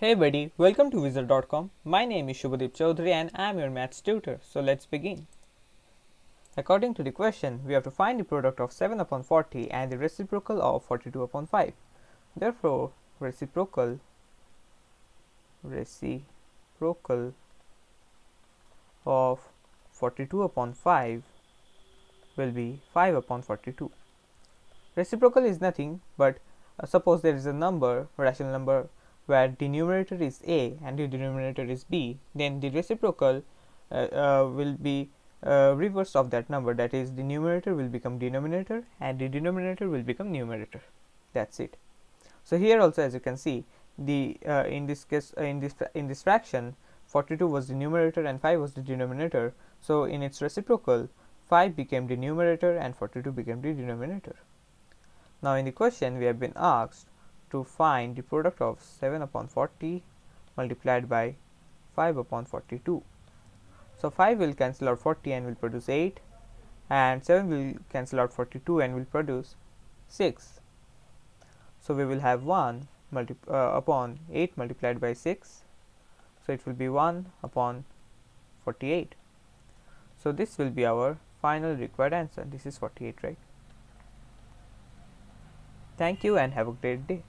Hey buddy, welcome to Wizard.com. My name is Shubhadeep Chaudhary and I am your maths tutor. So let's begin. According to the question, we have to find the product of 7 upon 40 and the reciprocal of 42 upon 5. Therefore, reciprocal of 42 upon 5 will be 5 upon 42. Reciprocal is nothing but suppose there is a rational number, where the numerator is a and the denominator is b, then the reciprocal will be reverse of that number, that is the numerator will become denominator and the denominator will become numerator. That's it. So here also, as you can see, the in this case in this fraction, 42 was the numerator and 5 was the denominator. So in its reciprocal, 5 became the numerator and 42 became the denominator. Now in the question, we have been asked to find the product of 7 upon 40 multiplied by 5 upon 42. So 5 will cancel out 40 and will produce 8, and 7 will cancel out 42 and will produce 6. So we will have 1 upon 8 multiplied by 6. So it will be 1 upon 48. So this will be our final required answer. This is 48, right? Thank you and have a great day.